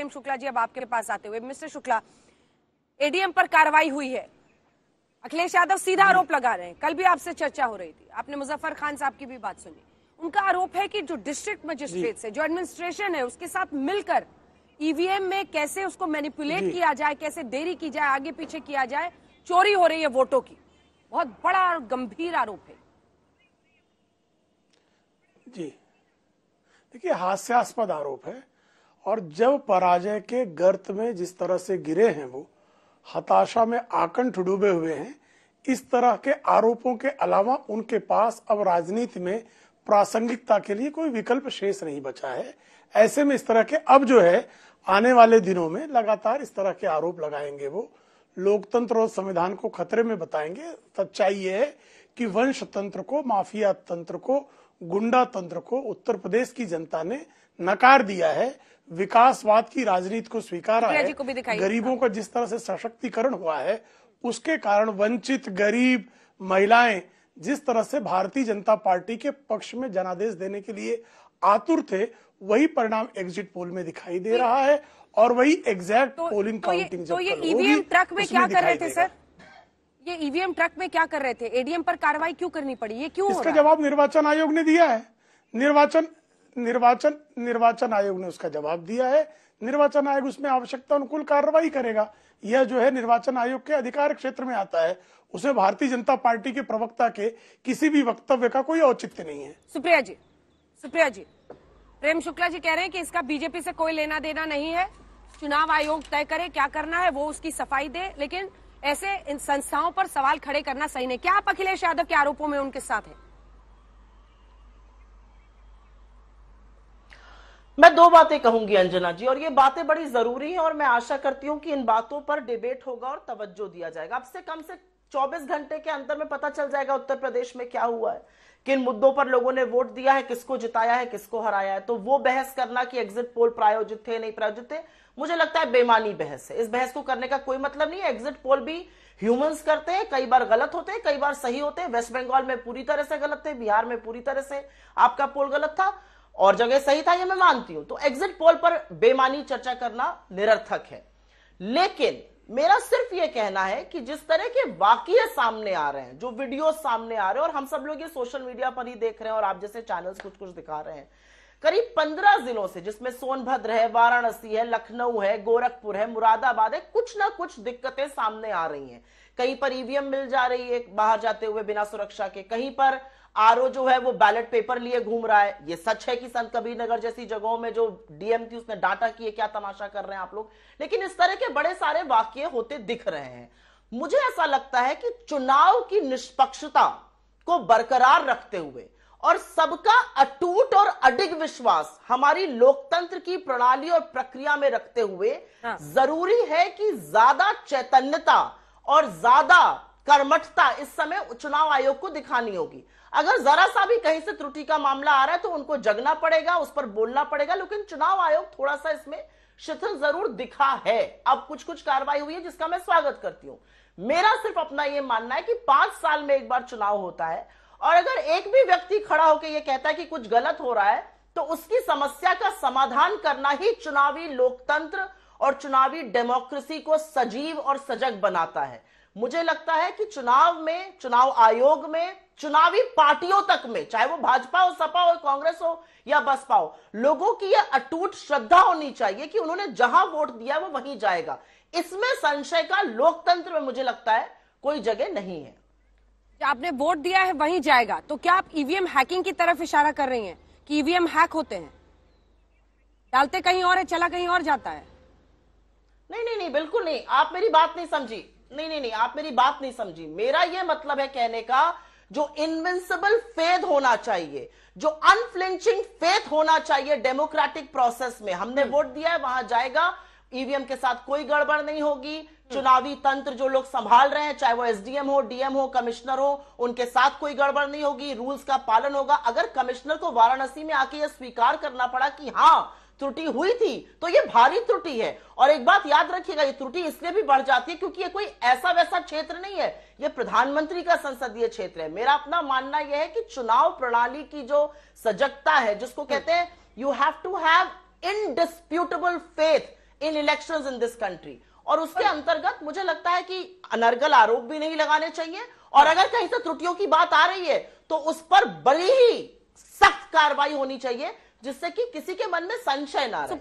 प्रेम शुक्ला जी, अब आपके पास आते हुए, मिस्टर शुक्ला, एडीएम पर कार्रवाई हुई है, अखिलेश यादव सीधा आरोप लगा रहे हैं, कल भी आपसे चर्चा हो रही थी, आपने मुजफ्फर खान साहब की भी बात सुनी, उनका आरोप है कि जो डिस्ट्रिक्ट मजिस्ट्रेट से जो एडमिनिस्ट्रेशन है उसके साथ मिलकर ईवीएम में कैसे उसको मैनिपुलेट किया जाए, कैसे देरी की जाए, आगे पीछे किया जाए, चोरी हो रही है वोटों की। बहुत बड़ा और गंभीर आरोप है। जी देखिए, हास्यास्पद आरोप है, और जब पराजय के गर्त में जिस तरह से गिरे हैं, वो हताशा में आकंठ डूबे हुए हैं, इस तरह के आरोपों के अलावा उनके पास अब राजनीति में प्रासंगिकता के लिए कोई विकल्प शेष नहीं बचा है। ऐसे में इस तरह के अब जो है आने वाले दिनों में लगातार इस तरह के आरोप लगाएंगे, वो लोकतंत्र और संविधान को खतरे में बताएंगे। सच्चाई ये है कि वंश तंत्र को, माफिया तंत्र को, गुंडा तंत्र को उत्तर प्रदेश की जनता ने नकार दिया है, विकासवाद की राजनीति को स्वीकारा है। गरीबों का जिस तरह से सशक्तिकरण हुआ है, उसके कारण वंचित गरीब महिलाएं जिस तरह से भारतीय जनता पार्टी के पक्ष में जनादेश देने के लिए आतुर थे, वही परिणाम एग्जिट पोल में दिखाई दे रहा है, और वही एग्जैक्ट पोलिंग काउंटिंग जब ये ईवीएम ट्रक में क्या कर रहे थे सर? ये ईवीएम ट्रक में क्या कर रहे थे? एडीएम पर कार्रवाई क्यों करनी पड़ी? ये क्यों? इसका जवाब निर्वाचन आयोग ने दिया है। निर्वाचन आयोग ने उसका जवाब दिया है। निर्वाचन आयोग उसमें आवश्यकता अनुकूल कार्रवाई करेगा। यह जो है निर्वाचन आयोग के अधिकार क्षेत्र में आता है। उसमें भारतीय जनता पार्टी के प्रवक्ता के किसी भी वक्तव्य का कोई औचित्य नहीं है। सुप्रिया जी, प्रेम शुक्ला जी कह रहे हैं कि इसका बीजेपी से कोई लेना देना नहीं है, चुनाव आयोग तय करे क्या करना है, वो उसकी सफाई दे, लेकिन ऐसे इन संस्थाओं पर सवाल खड़े करना सही नहीं। क्या आप अखिलेश यादव के आरोपों में उनके साथ हैं? मैं दो बातें कहूंगी अंजना जी, और ये बातें बड़ी जरूरी हैं, और मैं आशा करती हूं कि इन बातों पर डिबेट होगा और तवज्जो दिया जाएगा। अब से कम से 24 घंटे के अंदर में पता चल जाएगा उत्तर प्रदेश में क्या हुआ है, किन मुद्दों पर लोगों ने वोट दिया है, किसको जिताया है, किसको हराया है। तो वो बहस करना कि एग्जिट पोल प्रायोजित थे नहीं प्रायोजित थे, मुझे लगता है बेमानी बहस है। इस बहस को करने का कोई मतलब नहीं है। एग्जिट पोल भी ह्यूमंस करते हैं, कई बार गलत होते हैं, कई बार सही होते हैं। वेस्ट बंगाल में पूरी तरह से गलत थे, बिहार में पूरी तरह से आपका पोल गलत था, और जगह सही था, ये मैं मानती हूं। तो एग्जिट पोल पर बेमानी चर्चा करना निरर्थक है। लेकिन मेरा सिर्फ ये कहना है कि जिस तरह के वाकये सामने आ रहे हैं, जो वीडियो सामने आ रहे हैं, और हम सब लोग ये सोशल मीडिया पर ही देख रहे हैं, और आप जैसे चैनल्स कुछ कुछ दिखा रहे हैं, करीब 15 जिलों से, जिसमें सोनभद्र है, वाराणसी है, लखनऊ है, गोरखपुर है, मुरादाबाद है, कुछ ना कुछ दिक्कतें सामने आ रही हैं। कहीं पर ईवीएम मिल जा रही है बाहर जाते हुए बिना सुरक्षा के, कहीं पर आरओ जो है वो बैलेट पेपर लिए घूम रहा है। ये सच है कि संत कबीर नगर जैसी जगहों में जो डीएम थी उसने डांटा कि ये क्या तमाशा कर रहे हैं आप लोग, लेकिन इस तरह के बड़े सारे वाकये होते दिख रहे हैं। मुझे ऐसा लगता है कि चुनाव की निष्पक्षता को बरकरार रखते हुए और सबका अटूट और अडिग विश्वास हमारी लोकतंत्र की प्रणाली और प्रक्रिया में रखते हुए जरूरी है कि ज्यादा चैतन्यता और ज्यादा कर्मठता इस समय चुनाव आयोग को दिखानी होगी। अगर जरा सा भी कहीं से त्रुटि का मामला आ रहा है तो उनको जगना पड़ेगा, उस पर बोलना पड़ेगा। लेकिन चुनाव आयोग थोड़ा सा इसमें शिथिल जरूर दिखा है। अब कुछ कुछ कार्रवाई हुई है जिसका मैं स्वागत करती हूं। मेरा सिर्फ अपना यह मानना है कि 5 साल में एक बार चुनाव होता है, और अगर एक भी व्यक्ति खड़ा होकर यह कहता है कि कुछ गलत हो रहा है, तो उसकी समस्या का समाधान करना ही चुनावी लोकतंत्र और चुनावी डेमोक्रेसी को सजीव और सजग बनाता है। मुझे लगता है कि चुनाव में, चुनाव आयोग में, चुनावी पार्टियों तक में, चाहे वो भाजपा हो, सपा हो, कांग्रेस हो या बसपा हो, लोगों की यह अटूट श्रद्धा होनी चाहिए कि उन्होंने जहां वोट दिया वो वहीं जाएगा। इसमें संशय का लोकतंत्र में मुझे लगता है कोई जगह नहीं है। आपने वोट दिया है वहीं जाएगा, तो क्या आप ईवीएम हैकिंग की तरफ इशारा कर रही हैं कि ईवीएम हैक होते हैं, डालते कहीं और है, चला कहीं और जाता है? नहीं, बिल्कुल नहीं। आप मेरी बात नहीं समझी। नहीं, आप मेरी बात नहीं समझी। मेरा यह मतलब है कहने का, जो इनविंसिबल फेथ होना चाहिए, जो अनफ्लिंचिंग फेथ होना चाहिए डेमोक्रेटिक प्रोसेस में। हमने वोट दिया है, वहां जाएगा, ईवीएम के साथ कोई गड़बड़ नहीं होगी। चुनावी तंत्र जो लोग संभाल रहे हैं, चाहे वो एसडीएम हो, डीएम हो, कमिश्नर हो, उनके साथ कोई गड़बड़ नहीं होगी, रूल्स का पालन होगा। अगर कमिश्नर को वाराणसी में आके यह स्वीकार करना पड़ा कि हां त्रुटि हुई थी, तो ये भारी त्रुटि है। और एक बात याद रखिएगा, ये त्रुटि इसलिए भी बढ़ जाती है क्योंकि ये कोई ऐसा वैसा क्षेत्र नहीं है, ये प्रधानमंत्री का संसदीय क्षेत्र है। मेरा अपना मानना यह है कि चुनाव प्रणाली की जो सजगता है, जिसको कहते हैं you have to have indisputable faith in elections in this country. और उसके अंतर्गत मुझे लगता है कि अनर्गल आरोप भी नहीं लगाने चाहिए, और अगर कहीं से त्रुटियों की बात आ रही है तो उस पर बड़ी ही सख्त कार्रवाई होनी चाहिए, जिससे कि किसी के मन में संशय ना रहे।